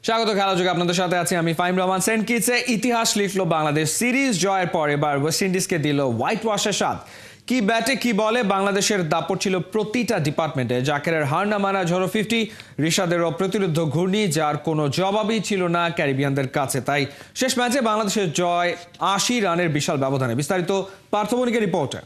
স্বাগত খেলাযোগে আপনাদের সাথে আছি আমি ফাহিম রহমান। সেন্ট কিটসে ইতিহাস লিখলো বাংলাদেশ। সিরিজ জয়ের পর এবার ওয়েস্ট ইন্ডিজকে দিল হোয়াইট ওয়াশের স্বাদ। কি ব্যাটে কি বলে বাংলাদেশের দাপট ছিল প্রতিটা ডিপার্টমেন্টে। জাকেরের হার না মানা ঝড়ো 50, রিশাদেরও প্রতিরোধ ঘূর্ণি, যার কোনো জবাবই ছিল না ক্যারিবিয়ানদের কাছে। তাই শেষ ম্যাচে বাংলাদেশের জয় 80 রানের বিশাল ব্যবধানে। বিস্তারিত পার্থ বণিকের রিপোর্টে।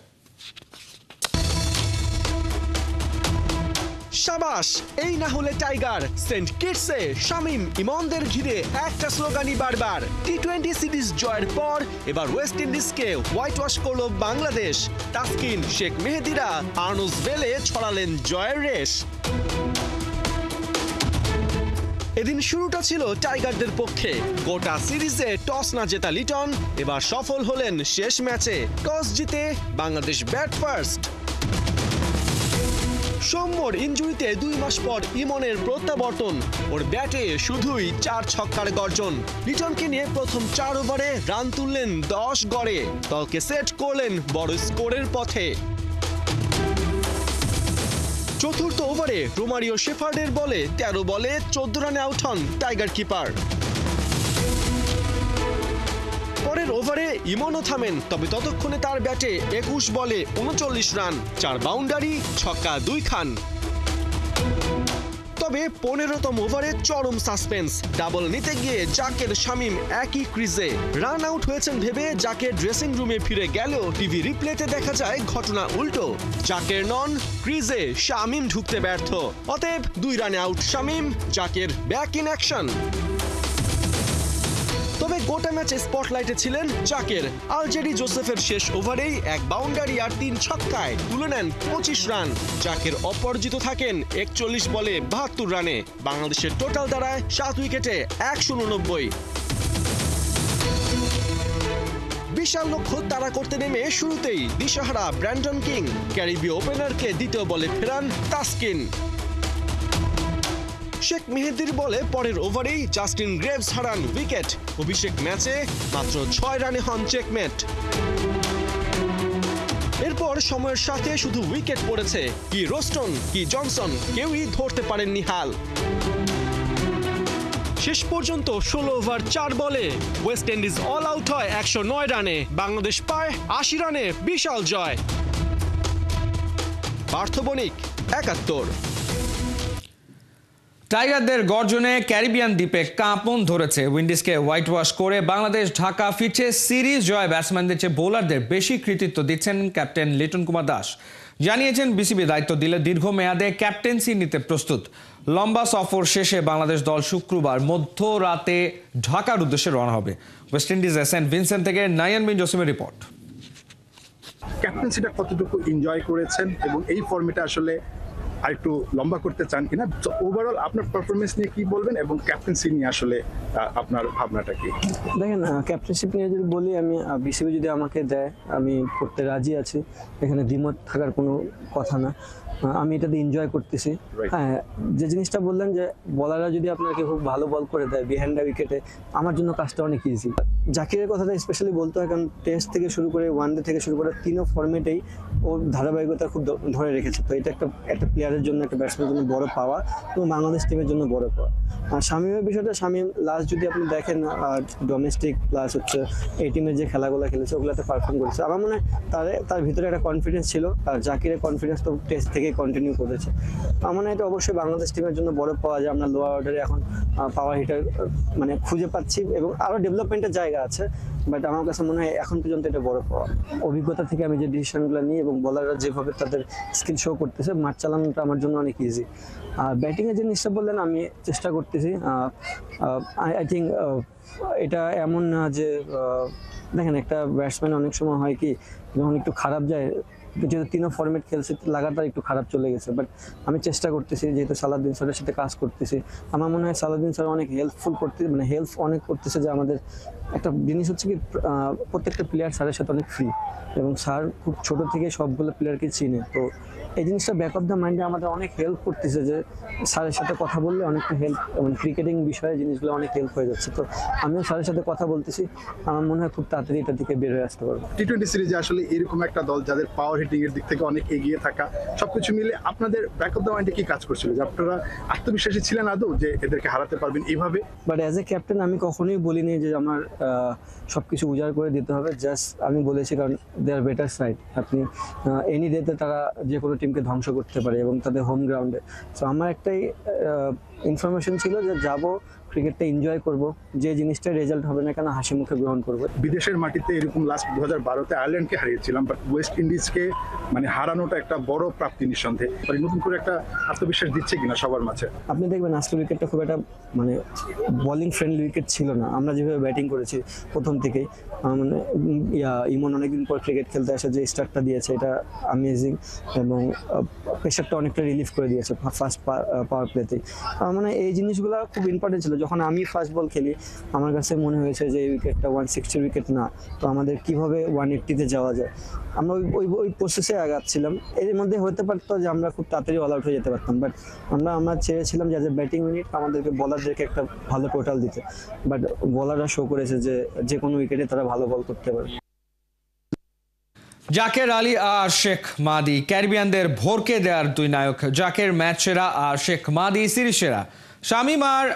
শাবাশ, এই না হলে টাইগার। সেন্ট কিটসে শামীম ইমনদের ঘিরে একটা স্লোগানই বারবার। টি-20 সিরিজ জয়ের পর এবার ওয়েস্ট ইন্ডিজকে হোয়াইট ওয়াশ করল বাংলাদেশ। তাসকিন, শেখ মেহেদিরা আর্নস বেলে ছড়ালেন জয়ের রেশ। এদিন শুরুটা ছিল টাইগারদের পক্ষে। গোটা সিরিজে টস না জেতা লিটন এবার সফল হলেন শেষ ম্যাচে। টস জিতে বাংলাদেশ ব্যাট ফার্স্ট। সৌম্যর ইনজুরিতে 2 মাস পর ইমনের প্রত্যাবর্তন। ওর ব্যাটে শুধুই 4 ছক্কার গর্জন। লিটনকে নিয়ে প্রথম 4 ওভারে রান তুললেন 10 গড়ে। দলকে সেট করলেন বড় স্কোরের পথে। চতুর্থ ওভারে রোমারিও শেফার্ডের বলে 13 বলে 14 রানে আউট হন টাইগার কিপার। পরের ওভারে ইমনও থামেন, তবে ততক্ষণে তার ব্যাটে 21 বলে 39 রান, 4 বাউন্ডারি, ছক্কা 2 খান। তবে 15তম ওভারে চরম সাসপেন্স। ডাবল নিতে গিয়ে জাকের শামীম একই ক্রিজে রান আউট হয়েছেন ভেবে জাকের ড্রেসিং রুমে ফিরে গেলেও টিভি রিপ্লেতে দেখা যায় ঘটনা উল্টো। জাকের নন, ক্রিজে শামীম ঢুকতে ব্যর্থ। অতএব 2 রানে out Shamim, Zaker back in action. তবে গোটা ম্যাচে স্পটলাইটে ছিলেন জাকের। আলজেরি জোসেফের শেষ ওভারেই 1 বাউন্ডারি আর 3 ছক্কায় তুলে নেন 25 রান। জাকের অপরাজিত থাকেন 41 বলে 72 রানে। বাংলাদেশের টোটাল দাঁড়ায় 7 উইকেটে 189। বিশাল লক্ষ্য তাড়া করতে নেমে শুরুতেই দিশাহারা ব্র্যান্ডন কিং। ক্যারিবীয় ওপেনারকে দ্বিতীয় বলে ফেরান তাসকিন। শেখ মেহেদির বলে পরের ওভারেই জাস্টিন গ্রেভস হারান উইকেট। অভিষেক ম্যাচে মাত্র 6 রানে হন চেকমেট। এরপর সময়ের সাথে শুধু উইকেট পড়েছে। কি রোস্টন, কি জনসন, কেউই ধরতে পারেননি হাল। শেষ পর্যন্ত 16 ওভার 4 বলে ওয়েস্ট ইন্ডিজ অল আউট হয় 109 রানে। বাংলাদেশ পায় 80 রানে বিশাল জয়। পার্থ বণিক, 71। টাইগারদের গর্জনে ক্যারিবিয়ান দ্বীপে কাঁপন ধরেছে। উইন্ডিজকে হোয়াইট ওয়াশ করে বাংলাদেশ ঢাকা ফিরছে। সিরিজ জয় ব্যাটসম্যানদের চেয়ে বোলারদের বেশি কৃতিত্ব দিচ্ছেন ক্যাপ্টেন লিটন কুমার দাস। জানিয়েছেন বিসিবি দায়িত্ব দিলে দীর্ঘমেয়াদে ক্যাপ্টেন্সি নিতে প্রস্তুত। লম্বা সফর শেষে বাংলাদেশ দল শুক্রবার মধ্যরাতে ঢাকার উদ্দেশ্যে রওনা হবে। ওয়েস্ট ইন্ডিজে সেন্ট ভিনসেন্ট থেকে নায়ান বিন জসিমের রিপোর্ট। ক্যাপ্টেন্সিটা কতটুকু এনজয় করেছেন এবং এই ফর্মেটে আসলে আরেকটু লম্বা করতে চান কিনা? ওভারঅল আপনার পারফরমেন্স নিয়ে কি বলবেন এবং ক্যাপ্টেন্সি নিয়ে আসলে আপনার ভাবনাটা কি? দেখেন, ক্যাপ্টেনশিপ নিয়ে যদি বলি, আমি বিসিবি যদি আমাকে দেয় আমি করতে রাজি আছি। এখানে দ্বিমত থাকার কোনো কথা না। আমি এটাতে এনজয় করতেছি। হ্যাঁ, যে জিনিসটা বললেন যে বলাররা যদি আপনাকে খুব ভালো বল করে দেয় বিহাইন্ড দ্য উইকেটে, আমার জন্য কাজটা অনেক ইজি। জাকিরের কথাটা স্পেশালি বলতে হয়, কারণ টেস্ট থেকে শুরু করে ওয়ানডে থেকে শুরু করে 3 ফর্মেটেই ওর ধারাবাহিকতা খুব ধরে রেখেছে। তো এটা একটা প্লেয়ারের জন্য, একটা ব্যাটসম্যানের জন্য বড় পাওয়া এবং বাংলাদেশ টিমের জন্য বড় পাওয়া। আর শামীমের বিষয়টা, শামীম লাস্ট যদি আপনি দেখেন ডোমেস্টিক প্লাস হচ্ছে এই টিমের যে খেলাগুলো খেলেছে ওগুলোতে পারফর্ম করেছে। আমার মনে হয় তার ভিতরে একটা কনফিডেন্স ছিল। আর জাকিরের কনফিডেন্স তো টেস্ট থেকে কন্টিনিউ করেছে। আমার মনে হয় এটা অবশ্যই বাংলাদেশ টিমের জন্য বড় পাওয়া যায়। আমরা লোয়ার অর্ডারে এখন পাওয়ার হিটার মানে খুঁজে পাচ্ছি এবং আরও ডেভেলপমেন্টের জায়গা আছে। বাট আমার কাছে মনে হয় এখন পর্যন্ত এটা বড় পাওয়া। অভিজ্ঞতা থেকে আমি যে ডিসিশনগুলো নিই এবং বলাররা যেভাবে তাদের স্কিল শো করতেছে, মাঠ চালানোটা আমার জন্য অনেক ইজি। আর ব্যাটিংয়ের যে জিনিসটা বললেন, আমি চেষ্টা করতেছি। আই থিঙ্ক এটা এমন না যে দেখেন, একটা ব্যাটসম্যান অনেক সময় হয় কি, যখন একটু খারাপ যায়, যেহেতু 3 ফর্মেট খেলছে লাগাতার একটু খারাপ চলে গেছে। বাট আমি চেষ্টা করতেছি, যেহেতু সালাউদ্দিন স্যারের সাথে কাজ করতেছি, আমার মনে হয় সালাউদ্দিন স্যার অনেক হেল্পফুল করতেছে, মানে হেল্প অনেক করতেছে। যে আমাদের একটা জিনিস হচ্ছে কি, প্রত্যেকটা প্লেয়ার স্যারের সাথে অনেক ফ্রি এবং স্যার খুব ছোট থেকে সবগুলো প্লেয়ারকে চিনে। তো এই জিনিসটা ব্যাক অফ দ্য মাইন্ডে আমাদের অনেক হেল্প করতেছে যে স্যারের সাথে কথা বললে অনেকটা হেল্প, মানে ক্রিকেটিং বিষয়ে জিনিসগুলো অনেক হেল্প হয়ে যাচ্ছে। তো আমিও স্যারের সাথে কথা বলতেছি, আমার মনে হয় খুব তাড়াতাড়ি এটা থেকে বের হয়ে আসতে পারবো। টি-20 সিরিজে আসলে এরকম একটা দল যাদের পাওয়ার ব্যাটিং এর দিক থেকে অনেক এগিয়ে থাকা, সবকিছু মিলে আপনাদের ব্যাক অফ দ্য মাইন্ডে কি কাজ করছিল যে আপনারা আত্মবিশ্বাসী ছিলেন আদৌ যে এদেরকে হারাতে পারবেন এইভাবে? বাট অ্যাজ এ ক্যাপ্টেন আমি কখনোই বলিনি যে আমার সবকিছু উজাড় করে দিতে হবে। জাস্ট আমি বলেছি কারণ দে আর বেটার সাইড। আপনি এনি ডেতে তারা যে কোনো টিমকে ধ্বংস করতে পারে এবং তাদের হোম গ্রাউন্ডে। সো আমার একটাই ইনফরমেশন ছিল যে যাব, ক্রিকেটটা এনজয় করব, যে জিনিসটা রেজাল্ট হবে না কেন হাসি মুখে গ্রহণ করব। বিদেশের মাটিতে এরকম লাস্ট 2012-তে আয়ারল্যান্ডকে হারিয়েছিলাম, বাট ওয়েস্ট ইন্ডিজকে মানে হারানোটা একটা বড় প্রাপ্তি নিঃসন্দেহে। মানে নতুন করে একটা আত্মবিশ্বাস দিচ্ছে কিনা সবার মাঝে? আপনি দেখবেন আজকে উইকেটটা খুব একটা মানে বোলিং ফ্রেন্ডলি উইকেট ছিল না। আমরা যেভাবে ব্যাটিং করেছি প্রথম থেকেই, মানে ইমন অনেকদিন পর ক্রিকেট খেলতে আসে যে স্টার্টটা দিয়েছে এটা অ্যামেজিং এবং প্রেশারটা অনেকটা রিলিফ করে দিয়েছে ফার্স্ট পাওয়ার প্লেতেই। মানে এই জিনিসগুলো খুব ইম্পর্টেন্ট ছিল। যখন আমি ফার্স্ট বল খেলি আমার কাছে মনে হয়েছে যে এই উইকেটটা 160 উইকেট না, তো আমাদের কিভাবে 180-তে যাওয়া যায়। আমরা ওই প্রসেসে আগাচ্ছিলাম। এর মধ্যে হতে পারতো যে আমরা খুব তাড়াতাড়ি অল আউট হয়ে যেতে পারতাম, বাট আমরা চেয়েছিলাম যে ব্যাটিং ইউনিট আমাদেরকে বলারদেরকে একটা ভালো টোটাল দিতে। বাট বলাররা শো করেছে যে কোনো উইকেটে তারা ভালো বল করতে পারে। জাকের আলী আর শেখ মাদি ক্যারিবিয়ানদের ভরকে দেওয়ার দুই নায়ক। জাকের ম্যাচ সেরা আর শেখ মাদি সিরিজ সেরা। শামীম আর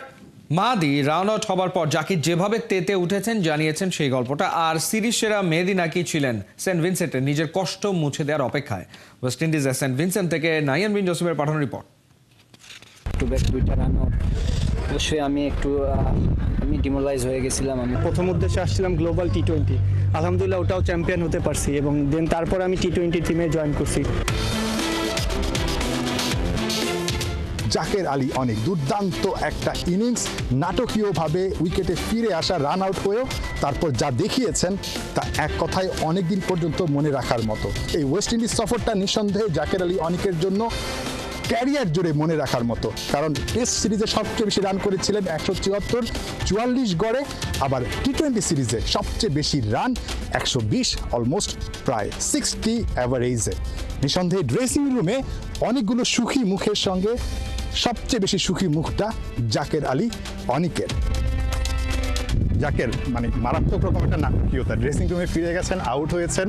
মাদি রাউন্ড আউট হবার পর জাকির যেভাবে তেতে উঠেছেন জানিয়েছেন সেই গল্পটা। আর সিরিজ সেরা মেহেদী নাকি ছিলেন সেন্ট ভিনসেন্টে নিজের কষ্ট মুছে দেওয়ার অপেক্ষায়। ওয়েস্ট ইন্ডিজের সেন্ট ভিনসেন্ট থেকে নাইয়ান বিন জসিমের পাঠানো রিপোর্ট। টু ব্যাক দুইটা রান আউট, অবশ্যই আমি ডিমোরালাইজ হয়ে গেছিলাম। আমি প্রথম উদ্দেশ্যে আসছিলাম গ্লোবাল টি-20, আলহামদুলিল্লাহ ওটাও চ্যাম্পিয়ন হতে পারছি এবং দেন তারপর আমি টি-20 টিমে জয়েন করছি। জাকের আলী অনেক দুর্দান্ত একটা ইনিংস, নাটকীয়ভাবে উইকেটে ফিরে আসা, রান আউট হয়েও তারপর যা দেখিয়েছেন তা এক কথায় অনেক দিন পর্যন্ত মনে রাখার মতো। এই ওয়েস্ট ইন্ডিজ সফরটা নিঃসন্দেহে জাকের আলী অনেকের জন্য ক্যারিয়ার জুড়ে মনে রাখার মতো, কারণ টেস্ট সিরিজে সবচেয়ে বেশি রান করেছিলেন 174, 44 গড়ে। আবার টি-20 সিরিজে সবচেয়ে বেশি রান 120, অলমোস্ট প্রায় 60 অ্যাভারেজে। নিঃসন্দেহে ড্রেসিং রুমে অনেকগুলো সুখী মুখের সঙ্গে সবচেয়ে বেশি সুখী মুখটা জাকের আলী অনিকের। জাকের মানে মারাত্মক রকম একটা নাটকীয়তা, ড্রেসিং রুমে ফিরে গেছেন, আউট হয়েছেন,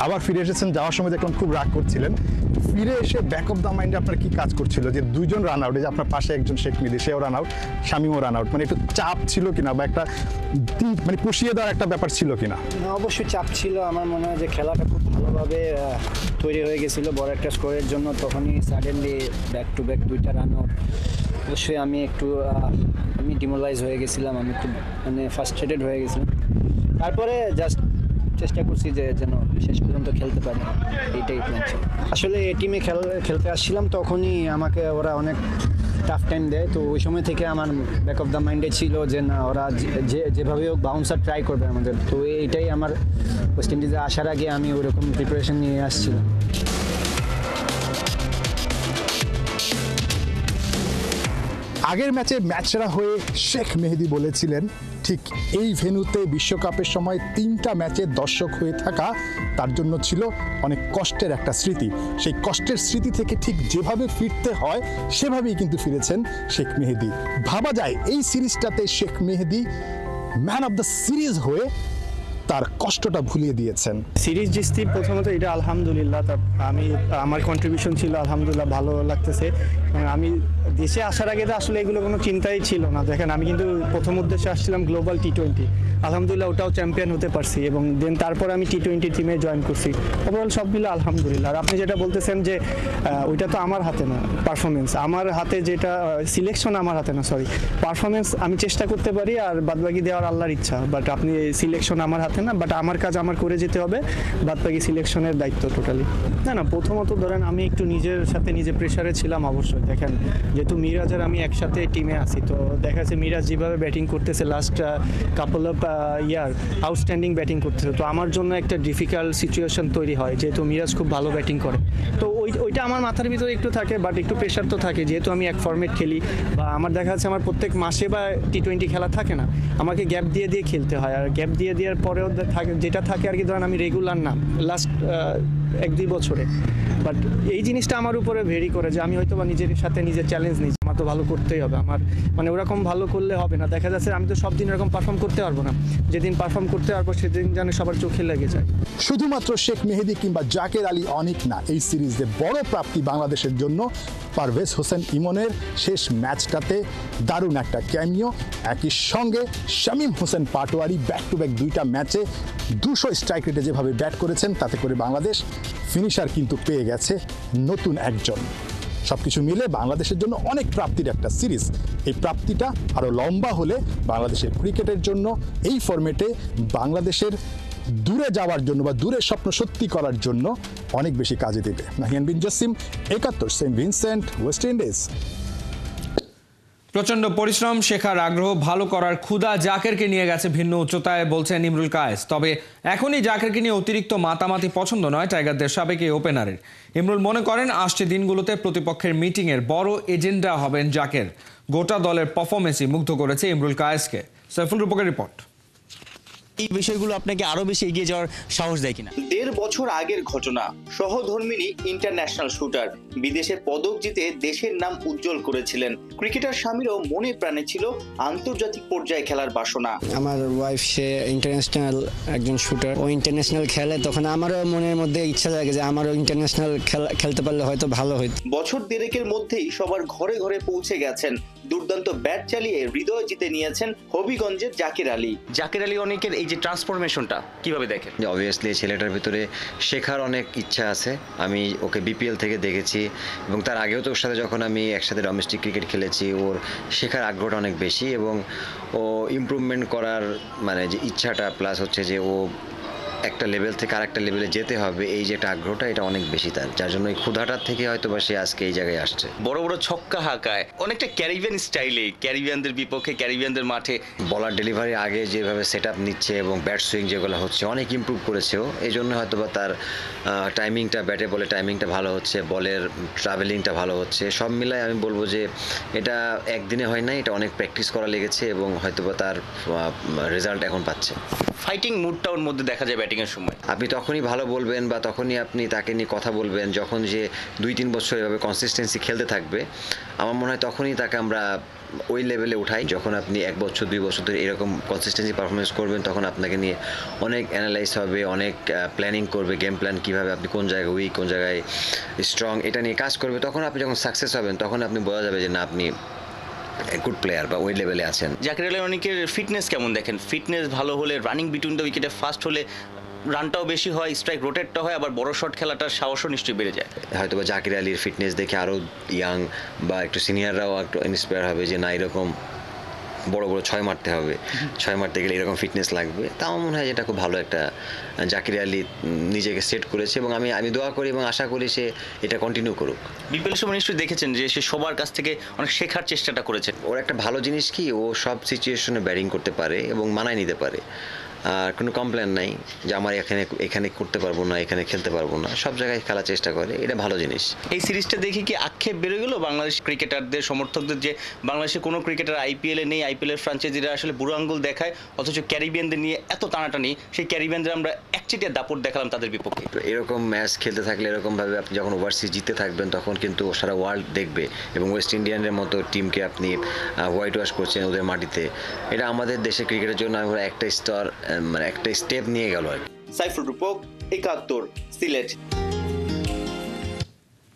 আবার ফিরে এসেছেন। যাওয়ার সময় দেখলাম খুব রাগ করছিলেন। ফিরে এসে ব্যাক অফ দ্য মাইন্ডে আপনার কি কাজ করছিল যে দুজন রান আউট, যে আপনার পাশে একজন শেখ মেহেদী সেও রান আউট, শামীমও রান আউট, মানে একটু চাপ ছিল কিনা বা একটা মানে পুষিয়ে দেওয়ার একটা ব্যাপার ছিল কিনা? অবশ্যই চাপ ছিল। আমার মনে হয় যে খেলাটা খুব ভালোভাবে তৈরি হয়ে গেছিলো বড় একটা স্কোরের জন্য। তখনই সাডেনলি ব্যাক টু ব্যাক দুইটা রান আউট, অবশ্যই আমি ডিমোরালাইজ হয়ে গেছিলাম। আমি খুব ফ্রাস্ট্রেটেড হয়ে গেছিলাম। তারপরে জাস্ট চেষ্টা করছি যে যেন শেষ পর্যন্ত খেলতে পারি, এইটাই প্ল্যান ছিল। আসলে এই টিমে খেলতে আসছিলাম, তখনই আমাকে ওরা অনেক টাফ টাইম দেয়। তো ওই সময় থেকে আমার ব্যাক অফ দ্য মাইন্ডে ছিল যে না, ওরা যেভাবে হোক বাউন্সার ট্রাই করবে আমাদের। তো এইটাই আমার ওয়েস্ট ইন্ডিজে আসার আগে আমি ওরকম প্রিপারেশন নিয়ে আসছিলাম। আগের ম্যাচে ম্যাচ সেরা হয়ে শেখ মেহেদী বলেছিলেন ঠিক এই ভেন্যুতে বিশ্বকাপের সময় 3টা ম্যাচে দর্শক হয়ে থাকা তার জন্য ছিল অনেক কষ্টের একটা স্মৃতি। সেই কষ্টের স্মৃতি থেকে ঠিক যেভাবে ফিরতে হয় সেভাবেই কিন্তু ফিরেছেন শেখ মেহেদী। ভাবা যায় এই সিরিজটাতে শেখ মেহেদী ম্যান অফ দ্য সিরিজ হয়ে তার কষ্টটা ভুলিয়ে দিয়েছেন। সিরিজ জিতছি প্রথমত এটা আলহামদুলিল্লাহ, আমার কন্ট্রিবিউশন ছিল, আলহামদুলিল্লাহ ভালো লাগতেছে। আমি দেশে আসার আগে তো আসলে এগুলো কোনো চিন্তাই ছিল না। দেখেন আমি কিন্তু প্রথম উদ্দেশ্যে আসছিলাম গ্লোবাল টি-20, আলহামদুলিল্লাহ ওটাও চ্যাম্পিয়ন হতে পারছি এবং দেন তারপর আমি টি-20 টিমে জয়েন করছি। ওভারঅল সব মিলে আলহামদুলিল্লাহ। আর আপনি যেটা বলতেছেন যে ওইটা তো আমার হাতে না, পারফরমেন্স আমার হাতে, যেটা সিলেকশন আমার হাতে না, সরি পারফরমেন্স আমি চেষ্টা করতে পারি আর বাদবাকি দেওয়ার আল্লাহর ইচ্ছা। বাট আপনি সিলেকশন আমার হাতে না, বাট আমার কাজ আমার করে যেতে হবে, বাদবাকি সিলেকশনের দায়িত্ব টোটালি। না প্রথমত ধরেন আমি একটু নিজের সাথে নিজে প্রেশারে ছিলাম অবশ্যই। দেখেন যেহেতু মিরাজ আর আমি একসাথে টিমে আছি, তো দেখা যাচ্ছে মিরাজ যেভাবে ব্যাটিং করতেছে last couple of year, outstanding batting করতেছে, তো আমার জন্য একটা ডিফিকাল্ট সিচুয়েশন তৈরি হয় যেহেতু মিরাজ খুব ভালো ব্যাটিং করে। তো ওইটা আমার মাথার ভিতরে একটু থাকে, বাট একটু প্রেশার তো থাকে যেহেতু আমি এক ফর্মেট খেলি, বা আমার দেখা যাচ্ছে আমার প্রত্যেক মাসে বা টি-20 খেলা থাকে না, আমাকে গ্যাপ দিয়ে খেলতে হয়। আর গ্যাপ দিয়ে দেওয়ার পরেও থাকে যেটা থাকে আর কি, ধরেন আমি রেগুলার না লাস্ট 1-2 বছরে। বাট এই জিনিসটা আমার উপরে ভেরি করে যে আমি হয়তো বা নিজের সাথে নিজের চ্যালেঞ্জ নিচ্ছি। আমার তো ভালো করতেই হবে। আমার মানে ওরকম ভালো করলে হবে না, দেখা যাচ্ছে আমি তো সব দিন এরকম পারফর্ম করতে পারবো না, যেদিন পারফর্ম করতে পারবো সেদিন যেন সবার চোখে লেগে যায়। শুধুমাত্র শেখ মেহেদী কিংবা জাকের আলী অনিক না, এই সিরিজে বড় প্রাপ্তি বাংলাদেশের জন্য পারভেজ হোসেন ইমনের শেষ ম্যাচটাতে দারুণ একটা ক্যামিও। একই সঙ্গে Shamim Hossain Patwari back to back 2টা ম্যাচে 200 স্ট্রাইক রেটে যেভাবে ব্যাট করেছেন, তাতে করে বাংলাদেশ ফিনিশার কিন্তু পেয়ে গেছে নতুন একজন। সবকিছু মিলে বাংলাদেশের জন্য অনেক প্রাপ্তির একটা সিরিজ। এই প্রাপ্তিটা আরও লম্বা হলে বাংলাদেশের ক্রিকেটের জন্য এই ফরম্যাটে বাংলাদেশের দূরে যাওয়ার জন্য বা দূরের স্বপ্ন সত্যি করার জন্য অনেক বেশি কাজে দেবে। Nahiyan Bin Jasim, 71, Saint Vincent, West Indies. প্রচণ্ড পরিশ্রম, শেখার আগ্রহ, ভালো করার ক্ষুধা জাকেরকে নিয়ে গেছে ভিন্ন উচ্চতায়, বলছেন ইমরুল কায়েস। তবে এখনই জাকেরকে নিয়ে অতিরিক্ত মাতামাতি পছন্দ নয় টাইগারদের সাবেক এই ওপেনারের। ইমরুল মনে করেন আসছে দিনগুলোতে প্রতিপক্ষের মিটিংয়ের বড় এজেন্ডা হবেন জাকের। গোটা দলের পারফরমেন্সই মুগ্ধ করেছে ইমরুল কায়েসকে। সাইফুল রূপকের রিপোর্ট। এই বিষয়গুলো আপনাকে আরো বেশি এগিয়ে যাওয়ার সাহস দেয় কিনা? 1.5 বছর আগের ঘটনা। সহধর্মিণী ইন্টারন্যাশনাল শুটার, বিদেশে পদক জিতে দেশের নাম উজ্জ্বল করেছিলেন। ক্রিকেটার স্বামীরও মনে প্রাণে ছিল আন্তর্জাতিক পর্যায়ে খেলার বাসনা। আমার ওয়াইফ সে ইন্টারন্যাশনাল একজন শুটার, ও ইন্টারন্যাশনাল খেলে, তখন আমারও মনের মধ্যে ইচ্ছা লাগে যে আমারও ইন্টারন্যাশনাল খেলতে পারলে হয়তো ভালো হতো। বছর দেড়েকের মধ্যেই সবার ঘরে ঘরে পৌঁছে গেছেন। দুর্দান্ত ব্যাট চালিয়ে হৃদয় জিতে নিয়েছেন হবিগঞ্জের জাকের আলী। জাকের আলী অনেকের এই যে ট্রান্সফরমেশনটা কিভাবে দেখেন? অবভিয়াসলি ছেলেটার ভিতরে শেখার অনেক ইচ্ছা আছে। আমি ওকে বিপিএল থেকে দেখেছি এবং তার আগেও তো ওর সাথে যখন আমি একসাথে ডোমেস্টিক ক্রিকেট খেলেছি, ওর শেখার আগ্রহটা অনেক বেশি এবং ও ইমপ্রুভমেন্ট করার মানে যে ইচ্ছাটা, প্লাস হচ্ছে যে ও একটা লেভেল থেকে আরেকটা লেভেলে যেতে হবে, এই যে একটা আগ্রহটা, এটা অনেক বেশি তার, যার জন্য এই ক্ষুধাটার থেকে হয়তো বা সে আজকে এই জায়গায় আসছে। বড় বড় ছক্কা হাঁকায়, অনেকটা ক্যারিবিয়ান স্টাইলে, ক্যারিবিয়ানদের বিপক্ষে ক্যারিবিয়ানদের মাঠে বলার ডেলিভারি আগে যেভাবে সেট আপ নিচ্ছে এবং ব্যাট সুইং যেগুলো হচ্ছে অনেক ইমপ্রুভ করেছে ও। এই জন্য হয়তো বা তার টাইমিংটা, ব্যাটে বলে টাইমিংটা ভালো হচ্ছে, বলের ট্রাভেলিংটা ভালো হচ্ছে। সব মিলায় আমি বলবো যে এটা একদিনে হয় না, এটা অনেক প্র্যাকটিস করা লেগেছে এবং হয়তো বা তার রেজাল্ট এখন পাচ্ছে। ফাইটিং মুডটা ওর মধ্যে দেখা যায় ব্যাটিং এর সময়। আপনি তখনই ভালো বলবেন বা তখনই আপনি তাকে নিয়ে কথা বলবেন যখন যে 2-3 বছর এভাবে কনসিস্টেন্সি খেলতে থাকবে। আমার মনে হয় তখনই তাকে আমরা ওই লেভেলে উঠাই। যখন আপনি 1 বছর 2 বছর ধরে এরকম কনসিস্টেন্সি পারফরমেন্স করবেন, তখন আপনাকে নিয়ে অনেক অ্যানালাইজ হবে, অনেক প্ল্যানিং করবে, গেম প্ল্যান কীভাবে আপনি কোন জায়গায় উইক, কোন জায়গায় স্ট্রং, এটা নিয়ে কাজ করবে। তখন আপনি যখন সাকসেস হবেন, তখন আপনি বোঝা যাবে যে না, আপনি গুড প্লেয়ার বা ওই লেভেলে আছেন। জাকের আলী অনেকের ফিটনেস কেমন দেখেন? ফিটনেস ভালো হলে, রানিং বিটুইন দ্য উইকেটে ফাস্ট হলে রানটাও বেশি হয়, স্ট্রাইক রোটেটটা হয়, আবার বড় শট খেলাটার সাহসও নিশ্চয়ই বেড়ে যায়। হয়তো বা জাকের আলীর ফিটনেস দেখে আরও ইয়াং বা একটু সিনিয়ররাও একটু ইন্সপায়ার হবে যে না, এরকম বড় বড় 6 মারতে হবে, 6 মারতে গেলে এরকম ফিটনেস লাগবে। তা আমার মনে হয় যেটা খুব ভালো একটা জাকের আলী নিজেকে সেট করেছে এবং আমি দোয়া করি এবং আশা করি সে এটা কন্টিনিউ করুক। বিপিএল সময় নিশ্চয়ই দেখেছেন যে সে সবার কাছ থেকে অনেক শেখার চেষ্টাটা করেছে। ওর একটা ভালো জিনিস কি, ও সব সিচুয়েশনে ব্যাটিং করতে পারে এবং মানায় নিতে পারে। আর কোনো কমপ্লেন নাই যে আমার এখানে করতে পারবো না, এখানে খেলতে পারবো না, সব জায়গায় খেলার চেষ্টা করে, এটা ভালো জিনিস। এই সিরিজটা দেখে কি আক্ষেপ বেড়ে গেল বাংলাদেশ ক্রিকেটারদের, সমর্থকদের, যে বাংলাদেশে কোনো ক্রিকেটার আইপিএলে নেই, আইপিএলের ফ্রাঞ্চাইজিরা আসলে বুড়ো আঙ্গুল দেখায়, অথচ ক্যারিবিয়ানদের নিয়ে এত টানাটানি, সেই ক্যারিবিয়ানদের আমরা একচিটিয়া দাপট দেখালাম তাদের বিপক্ষে। এরকম ম্যাচ খেলতে থাকলে, এরকমভাবে আপনি যখন ওভারসিজ জিততে থাকবেন, তখন কিন্তু সারা ওয়ার্ল্ড দেখবে এবং ওয়েস্ট ইন্ডিয়ানের মতো টিমকে আপনি হোয়াইট ওয়াশ করছেন ওদের মাটিতে, এটা আমাদের দেশের ক্রিকেটের জন্য আমরা একটা স্তর মানে একটা স্টেপ নিয়ে গেল আর কি। সাইফুল রূপক, 71, সিলেট।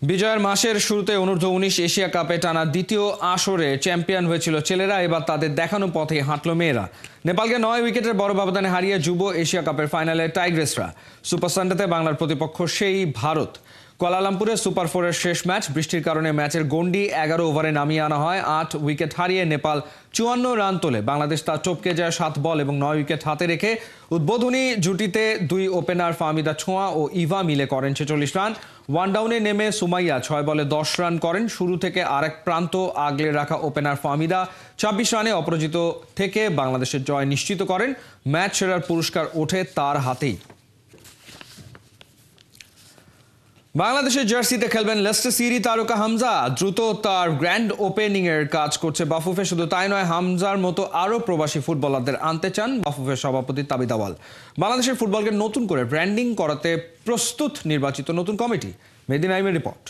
বিজয়ের মাসের শুরুতে অনূর্ধ্ব 19 এশিয়া কাপে টানা দ্বিতীয় আসরে চ্যাম্পিয়ন হয়েছিল ছেলেরা। এবার তাদের দেখানো পথে হাঁটল মেয়েরা। নেপালকে 9 উইকেটের বড় ব্যবধানে হারিয়ে যুব এশিয়া কাপের ফাইনালে টাইগ্রেসরা। সুপার সানডেতে বাংলার প্রতিপক্ষ সেই ভারত। কুয়ালালামপুরে সুপার 4-এর শেষ ম্যাচ। বৃষ্টির কারণে ম্যাচের গন্ডি 11 ওভারে নামিয়ে আনা হয়। 8 উইকেট হারিয়ে নেপাল 54 রান তোলে। বাংলাদেশ তা টপকে যায় 7 বল এবং 9 উইকেট হাতে রেখে। উদ্বোধনী জুটিতে 2 ওপেনার ফাহমিদা ছোঁয়া ও ইভা মিলে করেন 46 রান। ওয়ান ডাউনে নেমে সুমাইয়া 6 বলে 10 রান করেন। শুরু থেকে আরেক প্রান্ত আগলে রাখা ওপেনার ফাহমিদা 26 রানে অপরাজিত থেকে বাংলাদেশের জয় নিশ্চিত করেন। ম্যাচ সেরার পুরস্কার ওঠে তার হাতেই। বাংলাদেশের জার্সিতে খেলবেন লেস্টার সিটি তারকা হামজা। দ্রুত তার গ্র্যান্ড ওপেনিং এর কাজ করছে বাফুফে। শুধু তাই নয়, হামজার মতো আরও প্রবাসী ফুটবলারদের আনতে চান বাফুফের সভাপতি তাবিদ আওয়াল। বাংলাদেশের ফুটবলকে নতুন করে ব্র্যান্ডিং করাতে প্রস্তুত নির্বাচিত নতুন কমিটি। মেহেদী নাইমের রিপোর্ট।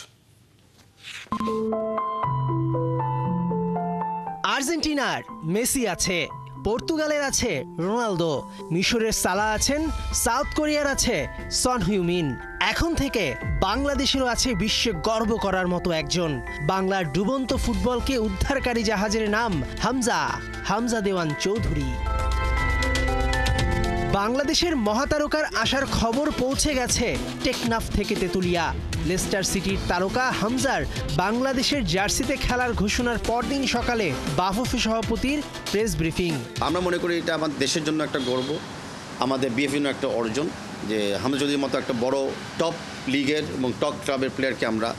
আর্জেন্টিনার মেসি আছে, পর্তুগালের আছে রোনালদো, মিশরের সালাহ আছেন, সাউথ কোরিয়ার আছে সন হিউমিন। এখন থেকে বাংলাদেশেরও আছে বিশ্বে গর্ব করার মতো একজন। বাংলার ডুবন্ত ফুটবলকে উদ্ধারকারী জাহাজের নাম হামজা দেওয়ান চৌধুরী। বাংলাদেশের মহাতারকার আসার খবর পৌঁছে গেছে টেকনাফ থেকে তেতুলিয়া। লেস্টার সিটির তারকা হামজার বাংলাদেশের জার্সিতে খেলার ঘোষণার পরদিন সকালে বাফুফে সভাপতির প্রেস ব্রিফিং। আমরা মনে করি এটা আমাদের দেশের জন্য একটা গর্ব, আমাদের বিএফএর জন্য একটা অর্জন যে হামজা চৌধুরীর মতো একটা বড় টপ লিগের এবং টপ ক্লাবের প্লেয়ারকে আমরা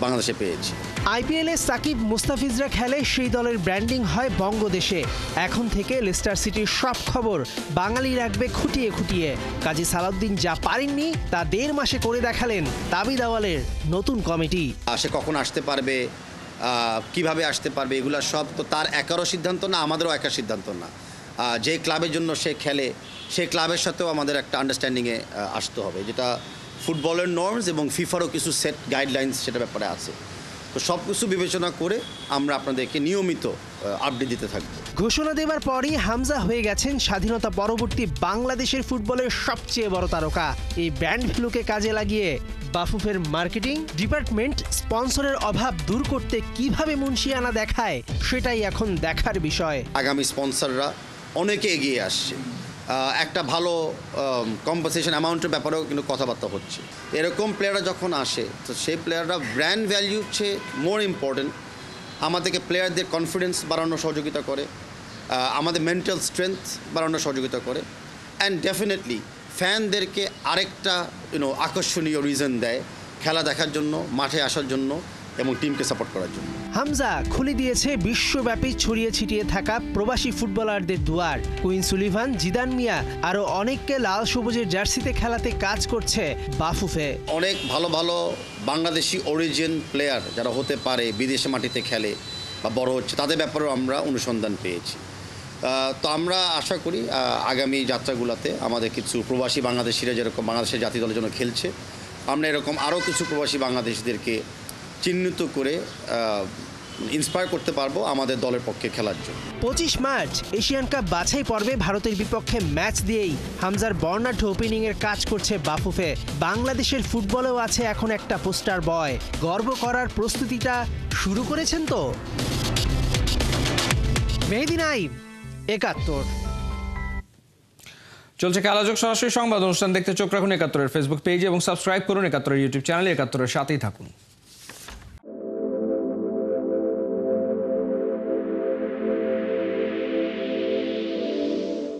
বাংলাদেশে পেয়েছি। আইপিএলে সাকিব মুস্তাফিজরা খেলে, সেই দলের ব্র্যান্ডিং হয় বঙ্গদেশে। এখন থেকে লেস্টার সিটির সব খবর বাঙালি রাখবে খুঁটিয়ে খুঁটিয়ে। কাজী সালাউদ্দিন যা পারেননি তা 1.5 মাসে করে দেখালেন তাবিদ আওয়ালের নতুন কমিটি। সে কখন আসতে পারবে, কিভাবে আসতে পারবে, এগুলো সব তো তার একারও সিদ্ধান্ত না, আমাদেরও একার সিদ্ধান্ত না। যে ক্লাবের জন্য সে খেলে সেই ক্লাবের সাথেও আমাদের একটা আন্ডারস্ট্যান্ডিংয়ে আসতে হবে, যেটা ফুটবলের নর্মস এবং ফিফারও কিছু সেট গাইডলাইন্স সেটা ব্যাপারে আছে। তো সব কিছু বিবেচনা করে আমরা আপনাদেরকে নিয়মিত আপডেট দিতে থাকবো। ঘোষণা দেবার পরই হামজা হয়ে গেছেন স্বাধীনতা পরবর্তী বাংলাদেশের ফুটবলের সবচেয়ে বড় তারকা। এই ব্র্যান্ড ভ্যালুকে কাজে লাগিয়ে বাফুফের মার্কেটিং ডিপার্টমেন্ট স্পন্সরের অভাব দূর করতে কিভাবে মুনশিয়ানা দেখায়, সেটাই এখন দেখার বিষয়। আগামী স্পন্সররা অনেকে এগিয়ে আসছে, একটা ভালো কম্পেনসেশন অ্যামাউন্টের ব্যাপারেও কিন্তু কথাবার্তা হচ্ছে। এরকম প্লেয়াররা যখন আসে তো সেই প্লেয়াররা ব্র্যান্ড ভ্যালু হচ্ছে মোর ইম্পর্টেন্ট, আমাদেরকে প্লেয়ারদের কনফিডেন্স বাড়ানোর সহযোগিতা করে, আমাদের মেন্টাল স্ট্রেংথ বাড়ানোর সহযোগিতা করে, অ্যান্ড ডেফিনেটলি ফ্যানদেরকে আরেকটা আকর্ষণীয় রিজন দেয় খেলা দেখার জন্য, মাঠে আসার জন্য এবং টিমকে সাপোর্ট করার জন্য। হামজা খুলে দিয়েছে বিশ্বব্যাপী ছড়িয়ে ছিটিয়ে থাকা প্রবাসী ফুটবলারদের দুয়ার। কুইন সুলিভান, জিদান মিয়া আরও অনেককে লাল সবুজের জার্সিতে খেলাতে কাজ করছে বাফুফে। অনেক ভালো ভালো বাংলাদেশি অরিজিন প্লেয়ার যারা হতে পারে, বিদেশে মাটিতে খেলে বা বড় হচ্ছে, তাদের ব্যাপারেও আমরা অনুসন্ধান পেয়েছি। তো আমরা আশা করি আগামী যাত্রাগুলোতে আমাদের কিছু প্রবাসী বাংলাদেশিরা যেরকম বাংলাদেশের জাতীয় দলের জন্য খেলছে, আমরা এরকম আরও কিছু প্রবাসী বাংলাদেশিদেরকে চিহ্নিত করে ইন্সপায়ার করতে পারবো আমাদের দলের পক্ষে খেলার জন্য। 25 মার্চ এশিয়ান কাপ বাছাই পর্বে ভারতের বিপক্ষে ম্যাচ দিয়েই হামজার বর্ণাঢ্য ওপেনিংয়ের কাজ করছে বাফুফে। বাংলাদেশের ফুটবলেও আছে এখন একটা পোস্টার বয়। গর্ব করার প্রস্তুতিটা শুরু করেছেন তো। মেহেদী নাইম, 71। চলছে খেলাযোগ সরাসরি সংবাদ অনুষ্ঠান দেখতে চোখ রাখুন 71-এর ফেসবুক পেজ এবং সাবস্ক্রাইব করুন 71-এর ইউটিউব চ্যানেলে। 71-এর সাথেই থাকুন।